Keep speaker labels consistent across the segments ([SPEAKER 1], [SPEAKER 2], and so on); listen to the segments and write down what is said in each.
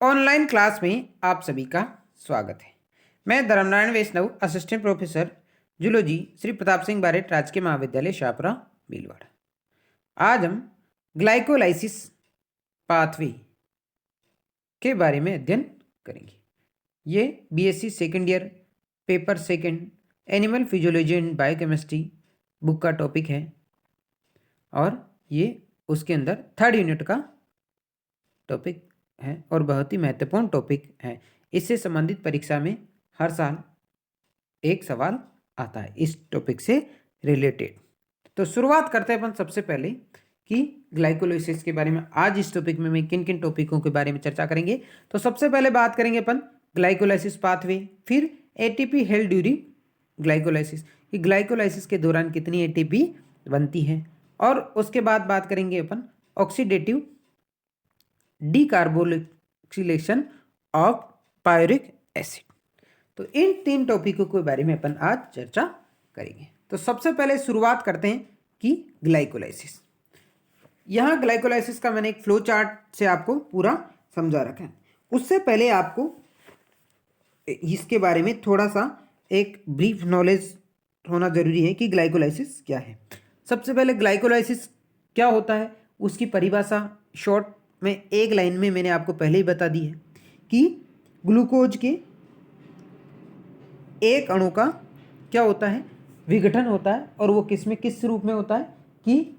[SPEAKER 1] Online class में आप सभी का स्वागत है। मैं Dharmnarayan Vaishnav, assistant professor zoology, Shri Pratap Singh Barhat, Rajkiya Mahavidyalaya Shahpura Bhilwara. आज हम ग्लाइकोलाइसिस पाथवे के बारे में अध्ययन करेंगे। ये BSc second year paper second animal physiology and biochemistry book का टॉपिक है और ये उसके अंदर थर्ड यूनिट का टॉपिक है और बहुत ही महत्वपूर्ण टॉपिक है। इससे संबंधित परीक्षा में हर साल एक सवाल आता है इस टॉपिक से रिलेटेड। तो शुरुआत करते हैं अपन सबसे पहले कि ग्लाइकोलाइसिस के बारे में। आज इस टॉपिक में मैं किन किन टॉपिकों के बारे में चर्चा करेंगे। तो सबसे पहले बात करेंगे अपन ग्लाइकोलाइसिस पाथवे, फिर एटीपी हेल्ड ड्यूरिंग ग्लाइकोलाइसिस, कि ग्लाइकोलाइसिस के दौरान कितनी एटीपी बनती है, और उसके बाद बात करेंगे अपन oxidative decarboxylation of pyruvic acid. तो इन तीन टॉपिकों के बारे में अपन आज चर्चा करेंगे। तो सबसे पहले शुरुआत करते हैं कि ग्लाइकोलाइसिस। यहाँ ग्लाइकोलाइसिस का मैंने एक फ्लो चार्ट से आपको पूरा समझा रखा है। उससे पहले आपको इसके बारे में थोड़ा सा एक ब्रीफ नॉलेज होना जरूरी है कि ग्लाइकोलाइसिस क्या है। सबसे पहले ग्लाइकोलाइसिस क्या होता है उसकी परिभाषा शॉर्ट में एक लाइन में मैंने आपको पहले ही बता दी है कि ग्लूकोज के एक अणु का क्या होता है, विघटन होता है, और वो किस रूप में होता है कि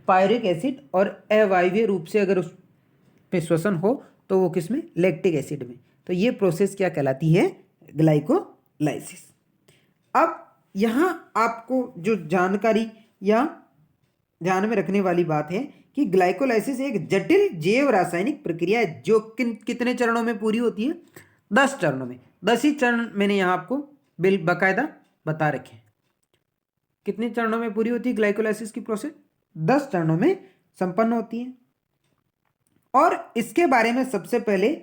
[SPEAKER 1] पायरिक एसिड, और अवायवीय रूप से अगर उस पे श्वसन हो तो वो किस में, लैक्टिक एसिड में। तो ये प्रोसेस क्या कहलाती है, ग्लाइकोलाइसिस। अब यहाँ आपको जो जानकारी या ध्यान में रखने वाली बात है कि ग्लाइकोलाइसिस एक जटिल जैव रासायनिक प्रक्रिया है जो कितने चरणों में पूरी होती है, 10 चरणों में। 10 ही चरण मैंने यहाँ आपको बाकायदा बता रखे हैं। कितने चरणों में पूरी होती है ग्लाइकोलाइसिस की प्रोसेस, 10 चरणों में संपन्न होती है। और इसके बारे में सबसे पहले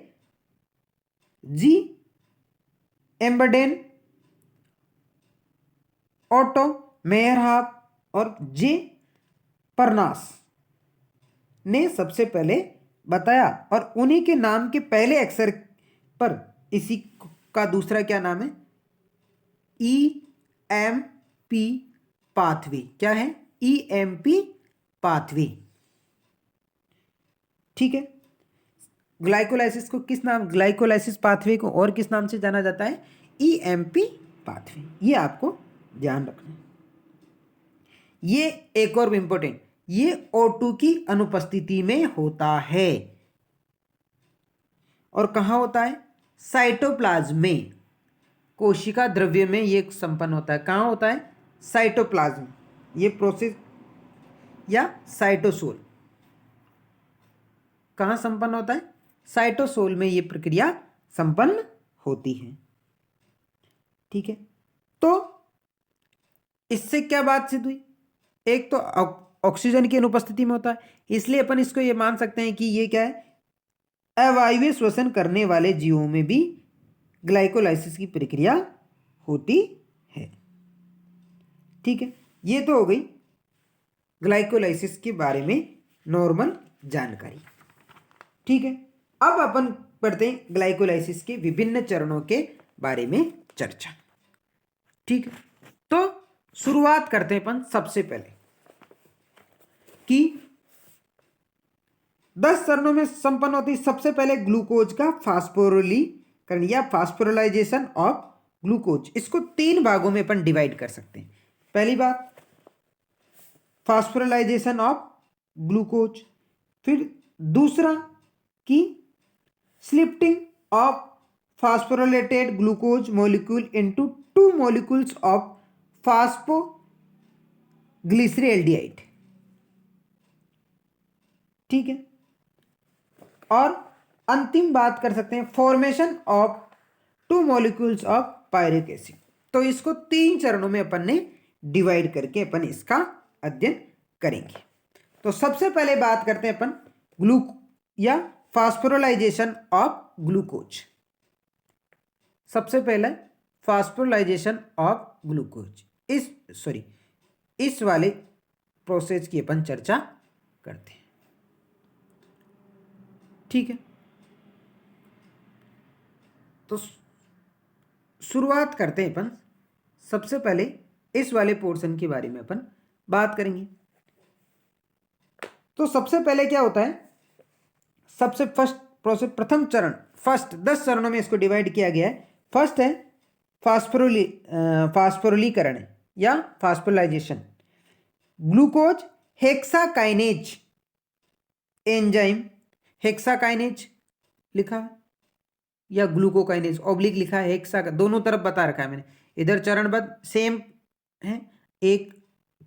[SPEAKER 1] जी एम्बर्डेन, ऑटो मेयरहाफ और जे परनास ने सबसे पहले बताया, और उन्हीं के नाम के पहले अक्षर पर इसी का दूसरा क्या नाम है, EMP पाथवे। क्या है, EMP पाथवे। ठीक है। ग्लाइकोलाइसिस को किस नाम, ग्लाइकोलाइसिस पाथवे को और किस नाम से जाना जाता है, EMP पाथवे। ये आपको ध्यान रखना है। ये एक और इंपॉर्टेंट, ये O2 की अनुपस्थिति में होता है। और कहां होता है, साइटोप्लाज्म में, कोशिका द्रव्य में ये संपन्न होता है। कहां होता है, साइटोप्लाज्म, ये प्रोसेस, या साइटोसोल। कहां संपन्न होता है, साइटोसोल में ये प्रक्रिया संपन्न होती है। ठीक है। तो इससे क्या बात सिद्ध हुई, एक तो ऑक्सीजन की अनुपस्थिति में होता है, इसलिए अपन इसको ये मान सकते हैं कि ये क्या है, अवायवीय श्वसन करने वाले जीवों में भी ग्लाइकोलाइसिस की प्रक्रिया होती है। ठीक है। ये तो हो गई ग्लाइकोलाइसिस के बारे में नॉर्मल जानकारी। ठीक है। अब अपन पढ़ते हैं ग्लाइकोलाइसिस के विभिन्न चरणों के बारे में चर्चा। ठीक है। तो शुरुआत करते हैं अपन सबसे पहले कि 10 चरणों में संपन्न होती। सबसे पहले ग्लूकोज का फास्फोरिलीकरण या फास्फोरिलाइजेशन ऑफ ग्लूकोज, इसको 3 भागों में अपन डिवाइड कर सकते हैं। पहली बात फास्फोरिलाइजेशन ऑफ ग्लूकोज, फिर दूसरा कि splitting of phosphorylated glucose molecule into 2 molecules of phosphoglyceraldehyde. ठीक है। और अंतिम बात कर सकते हैं formation of 2 molecules of pyruvic acid. तो इसको 3 चरणों में अपन ने डिवाइड करके अपन इसका अध्ययन करेंगे। तो सबसे पहले बात करते हैं अपन या फास्फोरिलाइजेशन ऑफ ग्लूकोज। सबसे पहले फास्फोरिलाइजेशन ऑफ ग्लूकोज, इस वाले प्रोसेस की अपन चर्चा करते हैं। ठीक है। तो शुरुआत करते हैं अपन। सबसे पहले इस वाले पोर्शन के बारे में अपन बात करेंगे। तो सबसे पहले क्या होता है, सबसे फर्स्ट प्रोसेस, प्रथम चरण, फर्स्ट 10 चरणों में इसको डिवाइड किया गया है। फर्स्ट है फास्फोरिलीकरण या फास्फोराइलेशन। ग्लूकोज हेक्साकाइनेज एंजाइम, हेक्साकाइनेज लिखा है या ग्लूकोकाइनेज ऑब्लिक लिखा है, हेक्सा का दोनों तरफ बता रखा है मैंने। इधर चरणबद्ध सेम है, एक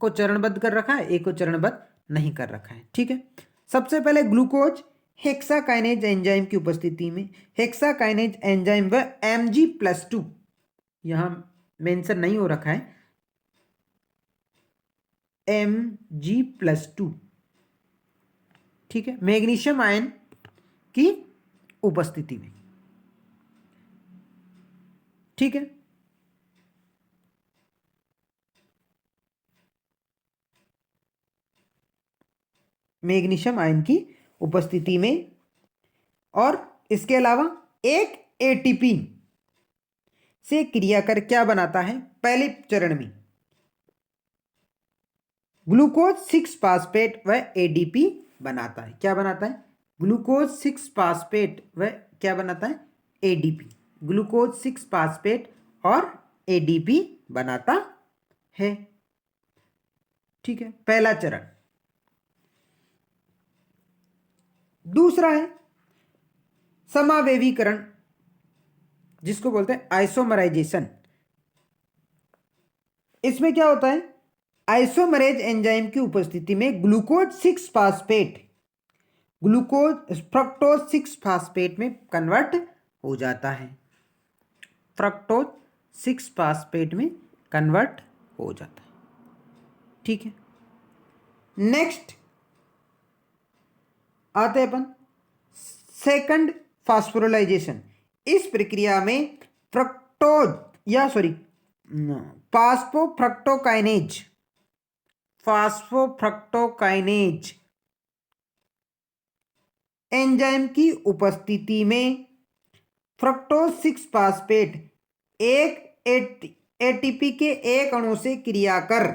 [SPEAKER 1] को चरणबद्ध कर रखा है, एक को चरणबद्ध नहीं कर रखा है, ठीक है। सबसे पहले ग्लूकोज हेक्साकाइनेज एंजाइम की उपस्थिति में, हेक्साकाइनेज एंजाइम व Mg+2 यहां मेंशन नहीं हो रखा है, Mg+2, ठीक है, मैग्नीशियम आयन की उपस्थिति में, ठीक है। मैग्नीशियम आयन की उपस्थिति में, और इसके अलावा एक एटीपी से क्रिया कर क्या बनाता है, पहले चरण में ग्लूकोज 6 फास्फेट व एडीपी बनाता है। क्या बनाता है, ग्लूकोज 6 फास्फेट व क्या बनाता है, एडीपी। ग्लूकोज 6 फास्फेट और एडीपी बनाता है, ठीक है, पहला चरण। दूसरा है समावेवीकरण, जिसको बोलते हैं आइसोमराइजेशन। इसमें क्या होता है, आइसोमरेज एंजाइम की उपस्थिति में glucose 6 phosphate glucose fructose 6 phosphate में कन्वर्ट हो जाता है, फ्रक्टोज 6 फास्फेट में कन्वर्ट हो जाता है, ठीक है। नेक्स्ट आते हैं अपन सेकंड फास्फोराइलेशन। इस प्रक्रिया में फ्रक्टोज या फास्फोफ्रक्टोकाइनेज एंजाइम की उपस्थिति में फ्रक्टोज 6 फास्फेट एक एटीपी के एक अणु से क्रिया कर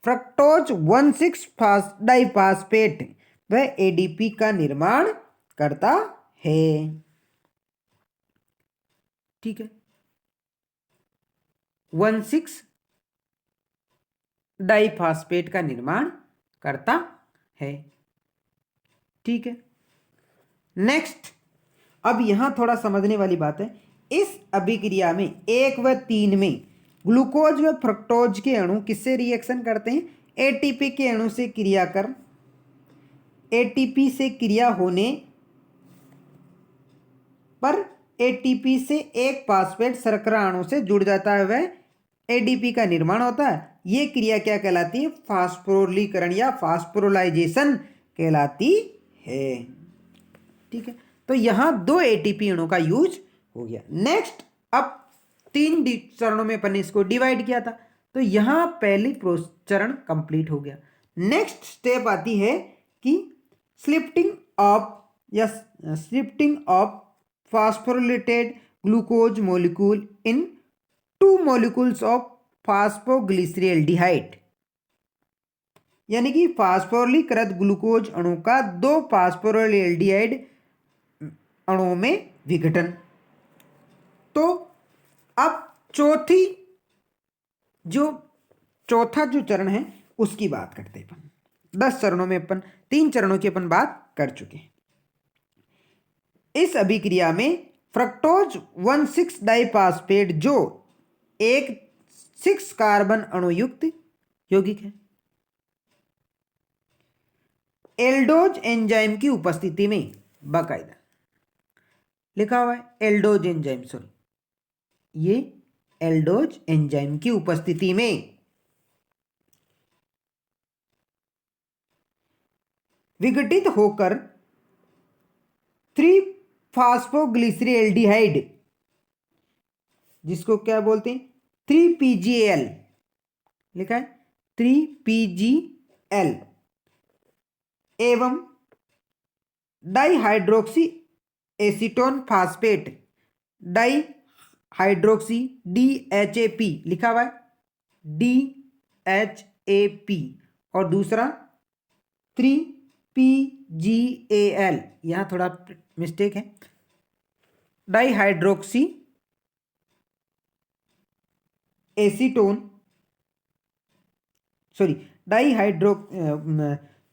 [SPEAKER 1] फ्रक्टोज 1,6 डाइफास्फेट व एडीपी का निर्माण करता है, ठीक है, 1,6 डाइफास्फेट का निर्माण करता है, ठीक है। नेक्स्ट, अब यहां थोड़ा समझने वाली बात है। इस अभिक्रिया में 1 व 3 में ग्लूकोज व फ्रक्टोज के अणु किससे रिएक्शन करते हैं, एटीपी के अणु से क्रिया कर, एटीपी से क्रिया होने पर एटीपी से एक फास्फेट शर्करा अणु से जुड़ जाता है, वह एडीपी का निर्माण होता है। यह क्रिया क्या कहलाती है, फास्फोरिलीकरण या फास्फोराइलेशन कहलाती है, ठीक है। तो यहां 2 एटीपी अणु का यूज हो गया। नेक्स्ट, अब 3 चरणों में अपन ने इसको डिवाइड किया था, तो यहां पहली चरण कंप्लीट हो गया। नेक्स्ट स्टेप आती है कि shifting of phosphorylated glucose molecule in 2 molecules of phosphoglyceraldehyde, यानी कि फास्फोरिलीकृत ग्लूकोज अणु का 2 फास्फोरिलेल्डिहाइड अणुओं में विघटन। तो अब चौथा जो चरण है उसकी बात करते हैं अपन। 10 चरणों में अपन 3 चरणों की अपन बात कर चुके हैं। इस अभिक्रिया में फ्रक्टोज 1,6 डाइफास्फेट जो एक 6 कार्बन अणुयुक्त यौगिक है, एल्डोज एंजाइम की उपस्थिति में, बाकायदा लिखा हुआ है एल्डोज एंजाइम, ये एल्डोज एंजाइम की उपस्थिति में विघटित होकर 3-फास्फोग्लिसरॉल्डिहाइड, जिसको क्या बोलते हैं 3PGL लिखा है, 3PGL एवं dihydroxy acetone phosphate, hydroxy DHAP लिखा हुआ है, DHAP, और दूसरा 3PGAL, यहाँ थोड़ा मिस्टेक है, dihydroxy acetone, sorry dihydro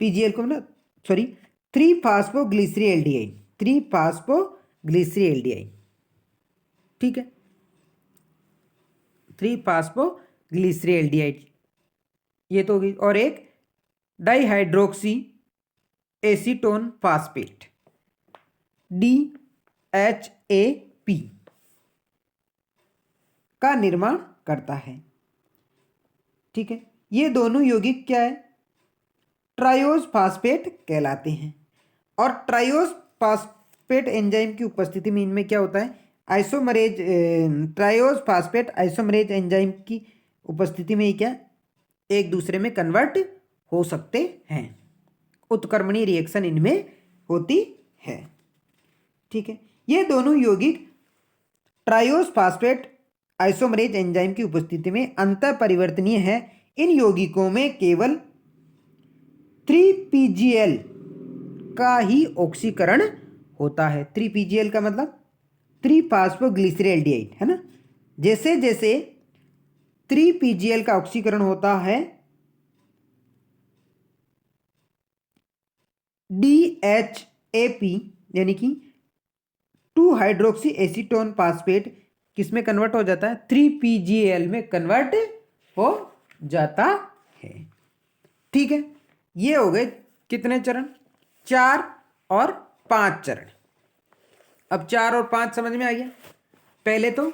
[SPEAKER 1] PGL को ना, सॉरी 3-फॉस्फोग्लिसरीएल्डिहाइड, 3-फॉस्फोग्लिसरीएल्डिहाइड, ठीक है, 3-फॉस्फोग्लिसरीएल्डिहाइड, ये तो होगी, और एक डाईहाइड्रोक्सी एसीटोन फास्फेट, DHAP का निर्माण करता है, ठीक है। ये दोनों यौगिक क्या है, ट्रायोज फास्फेट कहलाते हैं, और ट्रायोज फास्फेट एंजाइम की उपस्थिति में इनमें क्या होता है, isomerase, triose phosphate isomerase enzyme की उपस्थिति में क्या एक दूसरे में कन्वर्ट हो सकते हैं, उत्क्रमणीय रिएक्शन इनमें होती है, ठीक है। ये दोनों यौगिक ट्रायोज फास्फेट आइसोमरेज एंजाइम की उपस्थिति में अंतः परिवर्तनीय है। इन यौगिकों में केवल 3PGL का ही ऑक्सीकरण होता है। 3PGL का मतलब 3-फॉस्फोग्लिसरीएल्डिहाइड है ना। जैसे जैसे 3PGL का ऑक्सीकरण होता है, DHAP यानी कि 2-हाइड्रोक्सी एसीटोन फास्फेट किसमें कन्वर्ट हो जाता है, 3PGL में कन्वर्ट हो जाता है, ठीक है। ये हो गए कितने चरण, 4 और 5 चरण। अब 4 और 5 समझ में आ गया। पहले तो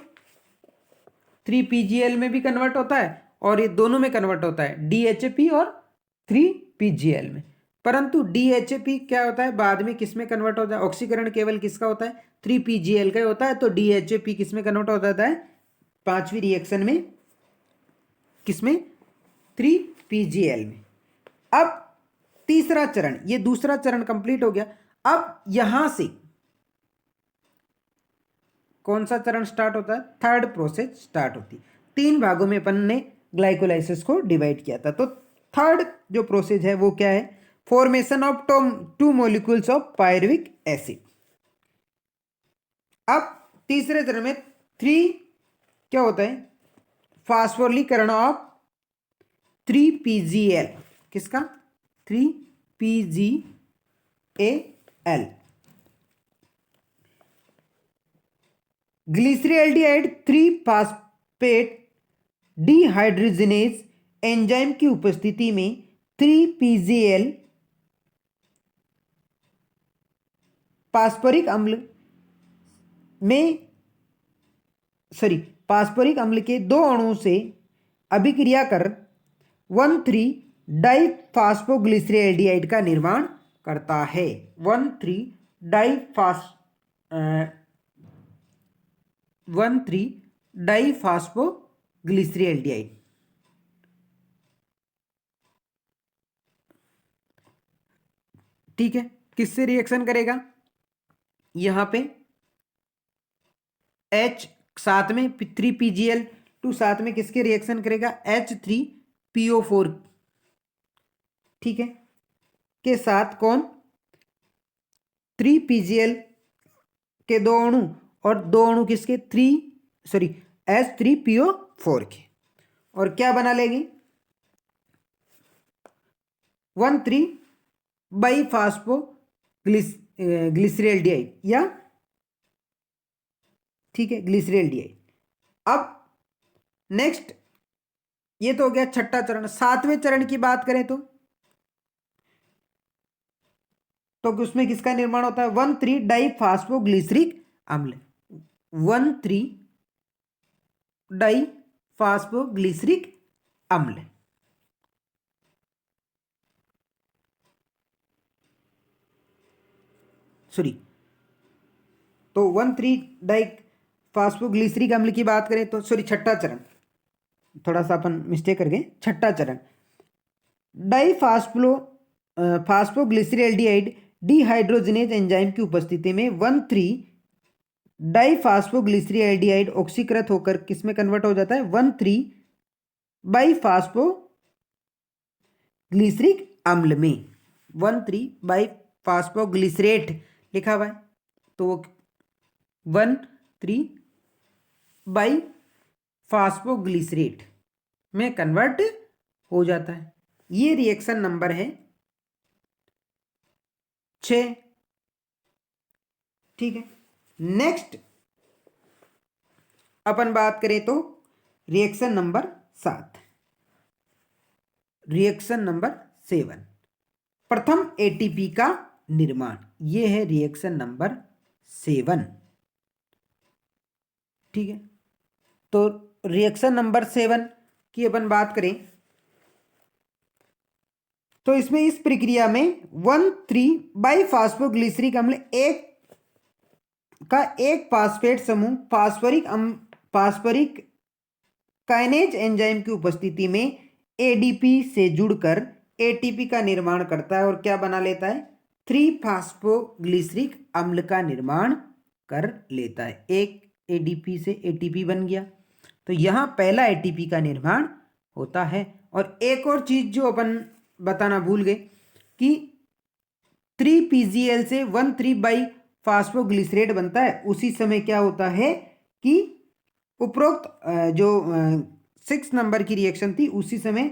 [SPEAKER 1] 3PGL में भी कन्वर्ट होता है और ये दोनों में कन्वर्ट होता है, DHAP और 3PGL में। परंतु DHAP क्या होता है, बाद में किस में कन्वर्ट होता है, ऑक्सीकरण केवल किसका होता है, 3PGL का होता है। तो DHAP किस में कन्वर्ट हो जाता है, 5वीं रिएक्शन में, किसमें, 3PGL में। अब तीसरा चरण, ये दूसरा चरण कंप्लीट हो गया। अब यहां से कौन सा चरण स्टार्ट होता है, थर्ड प्रोसेस स्टार्ट होती है। 3 भागों में अपन ने ग्लाइकोलाइसिस को डिवाइड किया था। तो थर्ड जो प्रोसेस है वो क्या है, formation of 2 molecules of pyruvic acid. अब तीसरे चरण में 3 क्या होता है, फास्फोरीकरण ऑफ 3PGL, किसका, 3PGAL। ग्लिसरीएल्डिहाइड 3-फॉस्फेट डिहाइड्रोजिनेज एंजाइम की उपस्थिति में 3PGL फास्फोरिक अम्ल के 2 अणुओं से अभिक्रिया कर 1,3-डाईफॉस्फोग्लिसरीएल्डिहाइड का निर्माण करता है। 1,3-डाईफॉस्फोग्लिसरीएल्डिहाइड, ठीक है। किससे रिएक्शन करेगा, यहां पे H साथ में 3PGL2 साथ में किसके रिएक्शन करेगा, H3PO4, ठीक है, के साथ कौन, 3PGL के 2 अणु और 2 अणु किसके, H3PO4 के, और क्या बना लेगी, 1,3-बाईफॉस्फोग्लिसरीएल्डिहाइड या, ठीक है, ग्लिसरीएल्डिहाइड। अब नेक्स्ट, ये तो हो गया छठा चरण। 7वें चरण की बात करें तो उसमें किसका निर्माण होता है, 1,3-डाईफॉस्फोग्लिसरिक अम्ल, 1,3-डाईफॉस्फोग्लिसरिक अम्ल, सॉरी, तो 1,3-डाईफॉस्फोग्लिसरिक अम्ल की बात करें तो, सॉरी, छठा चरण, थोड़ा सा अपन मिस्टेक कर गए, छठा चरण, फास्फोग्लिसरीएल्डिहाइड डिहाइड्रोजिनेज एंजाइम की उपस्थिति में 1,3 डाईफास्फोग्लिसरील्डिहाइड ऑक्सीकृत होकर किस में कन्वर्ट हो जाता है, 1,3-बाईफास्फोग्लिसरिक अम्ल में। 1,3-बाईफास्फोग्लिसरेट लिखा हुआ है, तो वो 1,3-बाईफास्फोग्लिसरेट में कन्वर्ट हो जाता है। ये रिएक्शन नंबर है 6। ठीक है, नेक्स्ट अपन बात करें तो रिएक्शन नंबर 7, रिएक्शन नंबर 7, प्रथम एटीपी का निर्माण। ये है रिएक्शन नंबर 7। ठीक है, तो रिएक्शन नंबर 7 की अपन बात करें तो इसमें इस प्रक्रिया में 1,3-बाईफास्फोग्लिसरिक अम्ल एक फास्फेट समूह फास्फोरिक काइनेज एंजाइम की उपस्थिति में एडीपी से जुड़कर एटीपी का निर्माण करता है और क्या बना लेता है, 3-फास्फोग्लिसरिक अम्ल का निर्माण कर लेता है। एक एडीपी से एटीपी बन गया, तो यहां पहला एटीपी का निर्माण होता है। और एक और चीज जो अपन बताना भूल गए कि 3PgL से 1,3-बाईफास्फोग्लिसरेट बनता है। उसी समय क्या होता है कि उपरोक्त जो 6 नंबर की रिएक्शन थी, उसी समय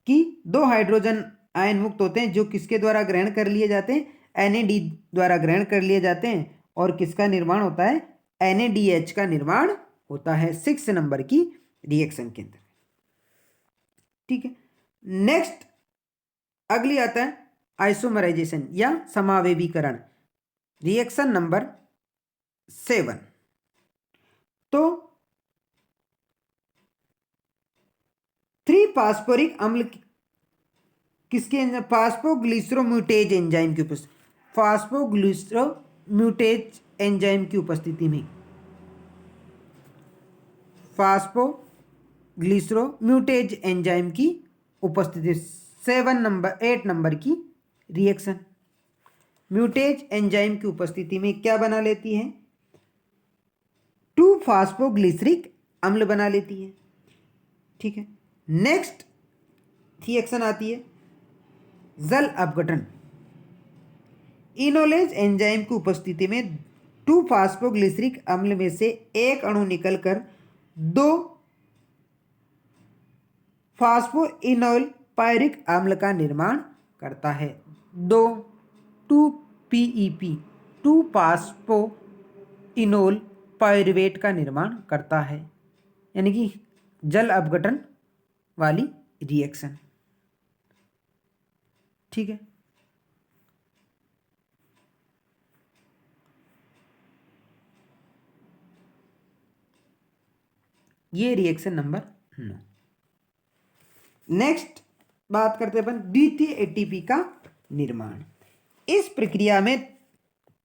[SPEAKER 1] की 2 हाइड्रोजन आयन मुक्त होते हैं, जो किसके द्वारा ग्रहण कर लिए जाते हैं, NAD द्वारा ग्रहण कर लिए जाते हैं। और किसका निर्माण होता है, NADH का निर्माण होता है 6 नंबर की रिएक्शन के अंदर। ठीक है, नेक्स्ट अगली आता है आइसोमराइजेशन या समावेवीकरण, रिएक्शन नंबर 7। तो 3 फास्फोरिक अम्ल किसके एंजाइम, फास्फोग्लिसरोम्यूटेज एंजाइम की उपस्थिति, फास्फोग्लिसरोम्यूटेज एंजाइम की उपस्थिति में, फास्फोग्लिसरोम्यूटेज एंजाइम की उपस्थिति 8 नंबर की रिएक्शन। म्यूटेज एंजाइम की उपस्थिति में क्या बना लेती है, 2-फास्फोग्लिसरिक अम्ल बना लेती है। ठीक है, नेक्स्ट रिएक्शन आती है जल अपघटन। इनोलेज एंजाइम की उपस्थिति में 2-फास्फोग्लिसरिक अम्ल में से एक अणु निकलकर 2-फास्फोइनोल पायरिक अम्ल का निर्माण करता है। 2-PEP 2-फास्फोइनोल पायरुवेट का निर्माण करता है, यानी कि जल अपघटन वाली रिएक्शन। ठीक है, ये रिएक्शन नंबर 9। नेक्स्ट बात करते हैं अपन द्वितीय एटीपी का निर्माण। इस प्रक्रिया में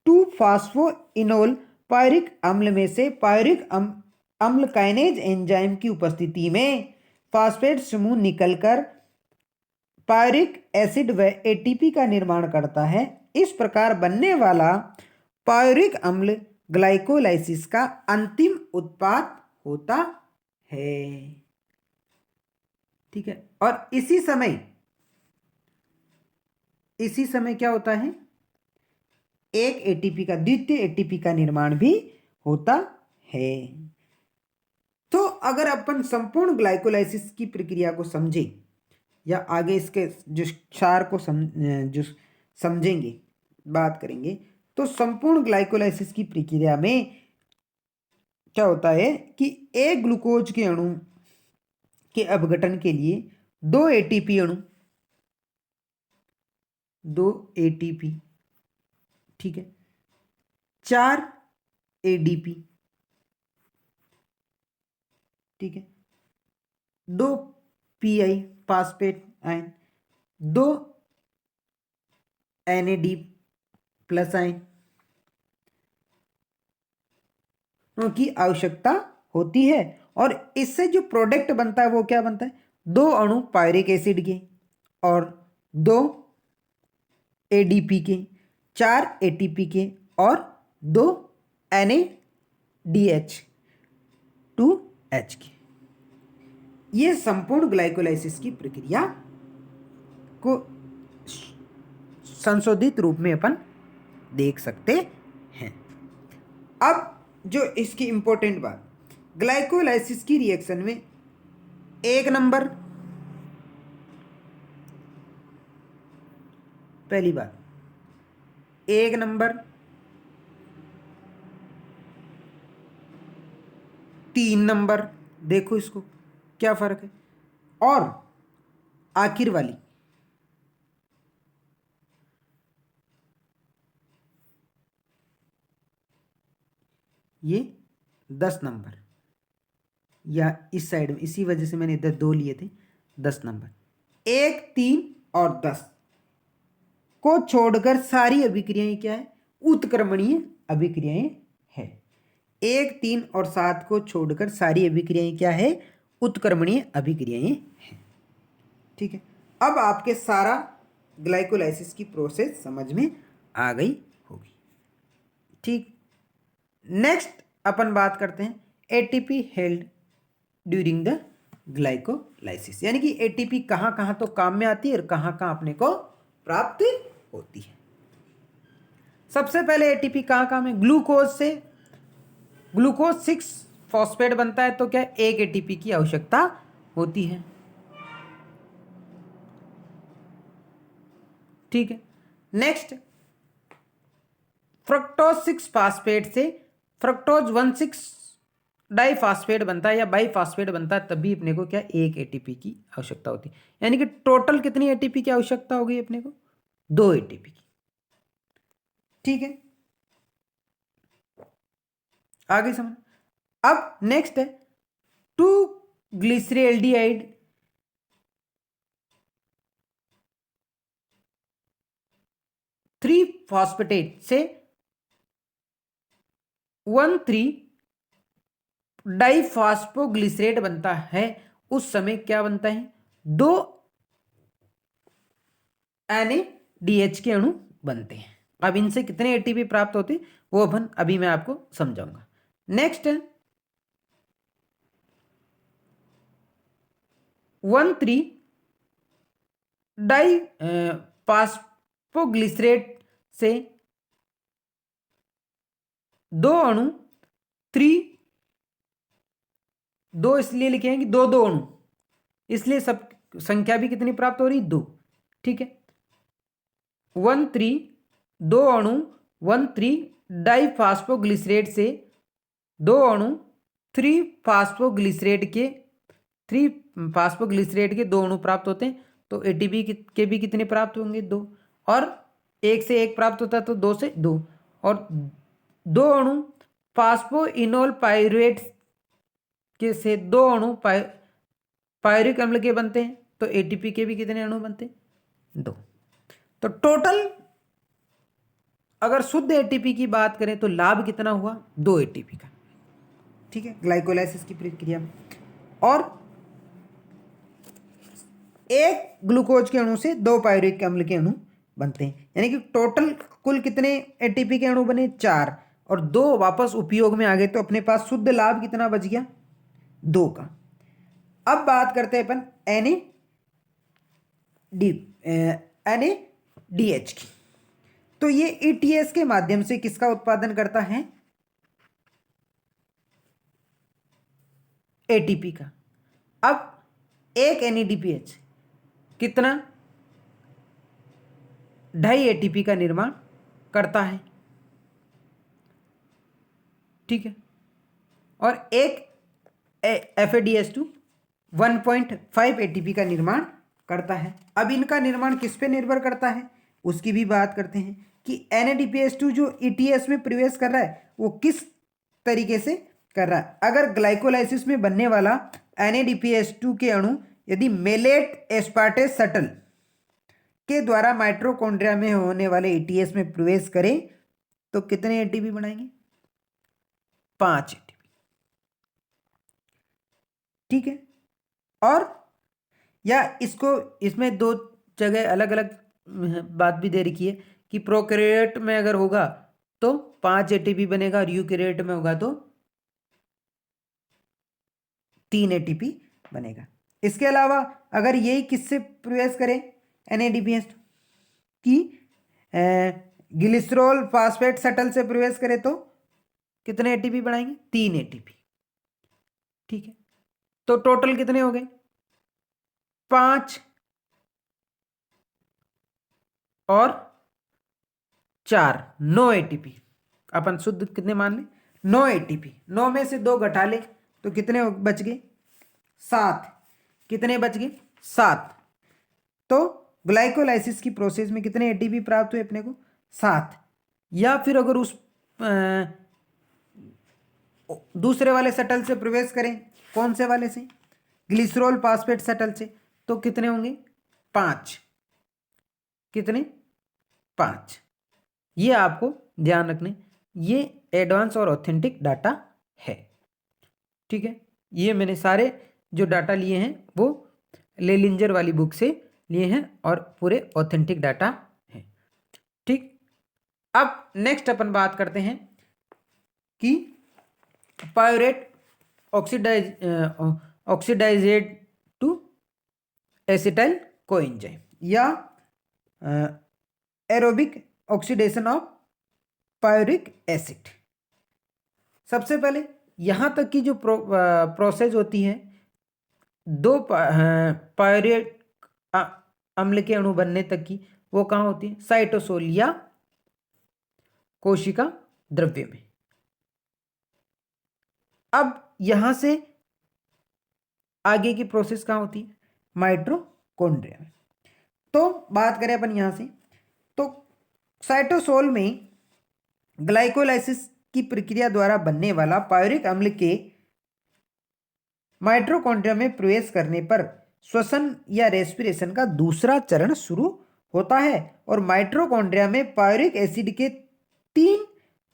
[SPEAKER 1] 2-फास्फोइनोल पायरिक अम्ल में से पायरिक अम्ल काइनेज एंजाइम की उपस्थिति में फास्फेट समूह निकलकर पायरिक एसिड व एटीपी का निर्माण करता है। इस प्रकार बनने वाला पायरिक अम्ल ग्लाइकोलाइसिस का अंतिम उत्पाद होता है। ठीक है, और इसी समय क्या होता है, एक एटीपी का, द्वितीय एटीपी का निर्माण भी होता है। तो अगर अपन संपूर्ण ग्लाइकोलाइसिस की प्रक्रिया को समझें या आगे इसके जो सार को जो समझेंगे, बात करेंगे, तो संपूर्ण ग्लाइकोलाइसिस की प्रक्रिया में क्या होता है कि एक ग्लूकोज के अणु के अपघटन के लिए 2 एटीपी अणु, 2 एटीपी, ठीक है, 4 एडीपी, ठीक है, 2 pi phosphate ion, 2 NAD plus ion की आवश्यकता होती है। और इससे जो प्रोडक्ट बनता है वो क्या बनता है, 2 अणु पायरिक एसिड के और 2 एडीपी के, 4 एटीपी के और 2 NADH DH2H की। ये संपूर्ण ग्लाइकोलाइसिस की प्रक्रिया को संशोधित रूप में अपन देख सकते हैं। अब जो इसकी इंपॉर्टेंट बात, ग्लाइकोलाइसिस की रिएक्शन में एक नंबर, पहली बात एक नंबर, 3 नंबर, देखो इसको क्या फर्क है, और आखिर वाली ये 10 नंबर, या इस साइड में, इसी वजह से मैंने इधर 2 लिए थे, 10 नंबर, 1, 3 और 10 को छोड़कर सारी अभिक्रियाएं क्या है, उत्क्रमणीय अभिक्रियाएं है। 1, 3 और 7 को छोड़कर सारी अभिक्रियाएं क्या है, उत्क्रमणीय अभिक्रियाएं हैं। ठीक है, अब आपके सारा ग्लाइकोलाइसिस की प्रोसेस समझ में आ गई होगी। ठीक, नेक्स्ट अपन बात करते हैं ATP held during the glycolysis, यानी कि एटीपी कहाँ कहाँ तो काम में आती है और कहाँ कहाँ अपने को प्राप्त होती है। सबसे पहले एटीपी कहाँ कहाँ में, ग्लूकोज से ग्लूकोज 6 फॉस्फेट बनता है, तो क्या एक एटीपी की आवश्यकता होती है। ठीक है, नेक्स्ट फ्रक्टोज 6 फास्फेट से फ्रक्टोज 1,6 डाइफॉस्फेट बनता है या बाइफॉस्फेट बनता है, तभी अपने को क्या एक एटीपी की आवश्यकता होती है। यानी कि टोटल कितनी एटीपी की आवश्यकता होगी अपने को, 2 एटीपी की। ठीक है, आगे समझ। अब नेक्स्ट है 2 ग्लिसरेल्डिहाइड 3 फॉस्फेटेट से 1,3 डाइफॉस्फोग्लिसरेट बनता है। उस समय क्या बनता है, 2 NADH के अणु बनते हैं। अब इनसे कितने एटीपी प्राप्त होते हैं वो अपन अभी मैं आपको समझाऊंगा। नेक्स्ट है 1,3 डाई फास्फोग्लिसरेट से 2 अणु 3, 2 इसलिए लिखे हैं कि 2 2 अणु, इसलिए सब संख्या भी कितनी प्राप्त हो रही, 2। ठीक है, 1,3 2 अणु 1,3 डाइफॉस्फोग्लिसरेट से 2 अणु 3 फास्फोग्लिसरेट के 2 अणु प्राप्त होते हैं। तो एटीपी के भी कितने प्राप्त होंगे, 2, और 1 से 1 प्राप्त होता है तो 2 से 2, और 2 अणु फास्फोइनोल पायरुवेट के से 2 अणु पायरिक अम्ल के बनते हैं, तो एटीपी के भी कितने अणु बनते हैं, 2। तो टोटल अगर शुद्ध एटीपी की बात करें तो लाभ कितना हुआ, 2 एटीपी का। ठीक है, ग्लाइकोलाइसिस की प्रक्रिया में। और एक ग्लूकोज के अणु से 2 पायरुविक अम्ल के अणु बनते हैं, यानी कि टोटल कुल कितने एटीपी के अणु बने, 4, और 2 वापस उपयोग में आ गए, तो अपने पास शुद्ध लाभ कितना बच गया, 2 का। अब बात करते हैं अपन NADH की। तो ये ETS के माध्यम से किसका उत्पादन करता है, एटीपी का। अब एक NADPH कितना, 2.5 एटीपी का निर्माण करता है। ठीक है, और एक FADH2 1.5 एटीपी का निर्माण करता है। अब इनका निर्माण किस पे निर्भर करता है, उसकी भी बात करते हैं कि NADPH2 जो ETS में प्रवेश कर रहा है वो किस तरीके से कर रहा है। अगर ग्लाइकोलाइसिस में बनने वाला NADPH2 के अणु यदि मेलेट एस्पार्टेट शटल के द्वारा माइटोकॉन्ड्रिया में होने वाले ETS में प्रवेश करें तो कितने एटीपी बनाएंगे, 5 एटीपी। ठीक है, और या इसको इसमें 2 जगह अलग अलग बात भी दे रखी है कि प्रोकैरियोट में अगर होगा तो 5 एटीपी बनेगा और यूकैरियोट में होगा तो 3 एटीपी बनेगा। इसके अलावा अगर यही किससे प्रवेश करें NADPH की ग्लिसरॉल फास्फेट शटल से प्रवेश करें तो कितने एटीपी बढ़ाएंगे? 3 एटीपी। ठीक है, तो टोटल कितने हो गए? 5 और 4, 9 एटीपी। अपन शुद्ध कितने मान ले? 9 एटीपी। 9 में से 2 घटा ले तो कितने बच गए? 7। कितने बच गए? 7। तो ग्लाइकोलाइसिस की प्रोसेस में कितने एटीपी प्राप्त हुए अपने को? 7। या फिर अगर उस दूसरे वाले शटल से प्रवेश करें, कौन से वाले से? ग्लिसरॉल फास्फेट शटल से, तो कितने होंगे? 5। कितने? 5। ये आपको ध्यान रखने, ये एडवांस और ऑथेंटिक डाटा है। ठीक है, ये मैंने सारे जो डाटा लिए हैं वो लेलिंजर वाली बुक से लिए हैं और पूरे ऑथेंटिक डाटा हैं। ठीक, अब नेक्स्ट अपन बात करते हैं कि पायोरेट ऑक्सीडाइजेड टू एसिटाइल कोएंजाइम या एरोबिक ऑक्सीडेशन ऑफ पायोरिक एसिड। सबसे पहले यहां तक की जो प्रोसेस होती है, 2 पायोरेट अम्ल के अणु बनने तक की, वो कहां होती है? साइटोसोल या कोशिका द्रव्य में। अब यहां से आगे की प्रोसेस कहां होती है? माइटोकॉन्ड्रिया में। तो बात करें अपन यहां से, तो साइटोसोल में ग्लाइकोलाइसिस की प्रक्रिया द्वारा बनने वाला पायोरिक अम्ल के माइटोकॉन्ड्रिया में प्रवेश करने पर श्वसन या रेस्पिरेशन का दूसरा चरण शुरू होता है और माइटोकॉन्ड्रिया में पायोरिक एसिड के 3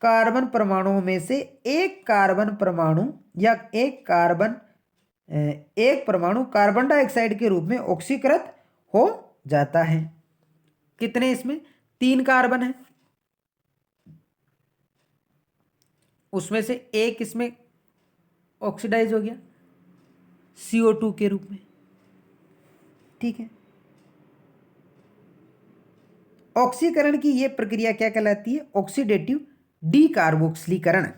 [SPEAKER 1] कार्बन परमाणुओं में से एक कार्बन परमाणु या एक परमाणु कार्बन डाइऑक्साइड के रूप में ऑक्सीकृत हो जाता है। कितने इसमें? 3 कार्बन है, उसमें से एक इसमें ऑक्सीडाइज हो गया CO2 के रूप में। ठीक है, ऑक्सीकरण की यह प्रक्रिया क्या कहलाती है? ऑक्सीडेटिव डीकार्बोक्सिलीकरण।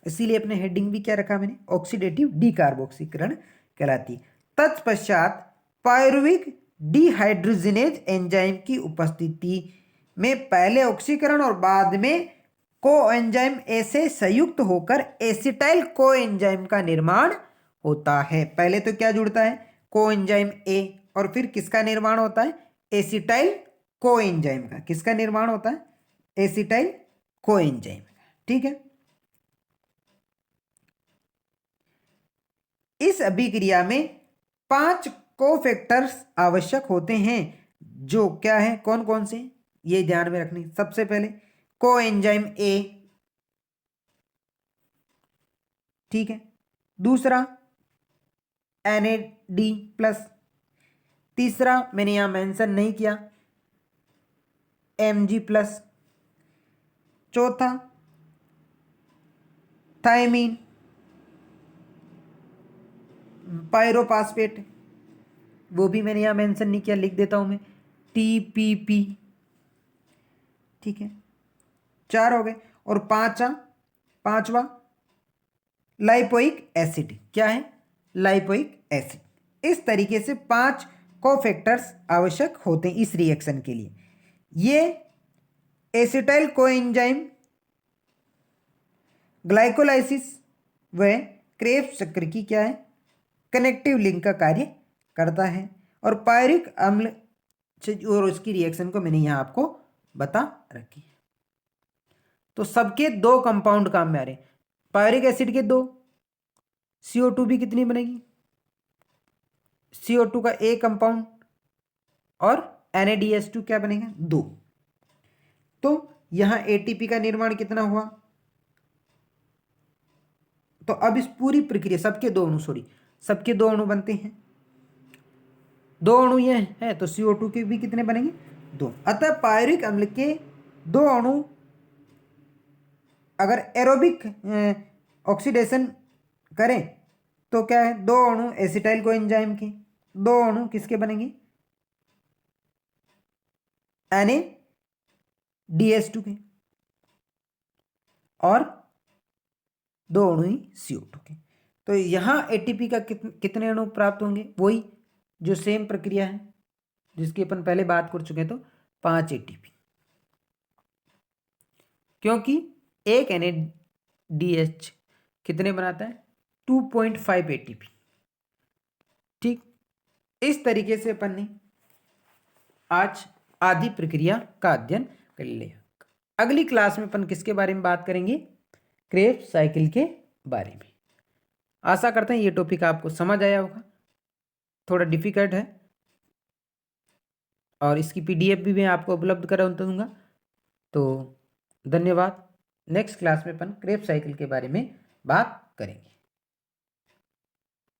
[SPEAKER 1] इसीलिए अपने हेडिंग भी क्या रखा मैंने? ऑक्सीडेटिव डीकार्बोक्सीकरण कहलाती है। तत्पश्चात पायरुविक डिहाइड्रोजिनेज एंजाइम की उपस्थिति में पहले ऑक्सीकरण और बाद में कोएंजाइम ए से संयुक्त होकर एसिटाइल कोएंजाइम का निर्माण होता है। पहले तो क्या जुड़ता है? कोएंजाइम ए, और फिर किसका निर्माण होता है? एसिटाइल कोएंजाइम का। किसका निर्माण होता है? एसिटाइल कोएंजाइम का। ठीक है, इस अभिक्रिया में 5 कोफैक्टर्स आवश्यक होते हैं, जो क्या है? कौन कौन से? ये ध्यान में रखनी। सबसे पहले कोएंजाइम ए, ठीक है, दूसरा NAD+, तीसरा मैंने यहां मेंशन नहीं किया Mg+, चौथा थायमीन पायरोफॉस्फेट, वो भी मैंने यहां मेंशन नहीं किया, लिख देता हूं मैं, TPP। ठीक है, 4 हो गए। और पांचवा लाइपोइक एसिड। क्या है? Lipoic acid. इस तरीके से 5 कोफैक्टर्स आवश्यक होते हैं इस रिएक्शन के लिए। ये एसिटाइल कोएंजाइम ग्लाइकोलाइसिस व क्रेब्स चक्र की क्या है? कनेक्टिव लिंक का कार्य करता है। और पायरिक अम्ल और उसकी रिएक्शन को मैंने यहां आपको बता रखी है। तो सबके 2 कंपाउंड काम में आ रहे हैं। पायरिक एसिड के 2, CO2 भी कितनी बनेगी? CO2 का एक कंपाउंड और NADH2 क्या बनेगा? 2। तो यहां ATP का निर्माण कितना हुआ? तो अब इस पूरी प्रक्रिया सबके 2 अणु, सबके 2 अणु बनते हैं। 2 अणु ये है तो CO2 के भी कितने बनेंगे? 2। अतः पायरिक अम्ल के 2 अणु अगर एरोबिक ऑक्सीडेशन करें तो क्या है, दो अणु एसिटाइल कोएंजाइम के, दो अणु किसके बनेंगे, NaDH2 के, और दो अणु ही CO2 के। तो यहां एटीपी का कितने अणु प्राप्त होंगे, वही जो सेम प्रक्रिया है जिसकी अपन पहले बात कर चुके हैं, तो 5 एटीपी, क्योंकि एक NaDH कितने बनाता है, 2.5 एटीपी। ठीक, इस तरीके से अपन ने आज आदि प्रक्रिया का अध्ययन कर लिया। अगली क्लास में अपन किसके बारे में बात करेंगे, क्रेब्स साइकिल के बारे में। आशा करते हैं ये टॉपिक आपको समझ आया होगा, थोड़ा डिफिकल्ट है, और इसकी PDF भी मैं आपको उपलब्ध करा दूंगा। तो धन्यवाद। नेक्स्ट क्लास में अपन क्रेब्स साइकिल के बारे में बात करेंगे।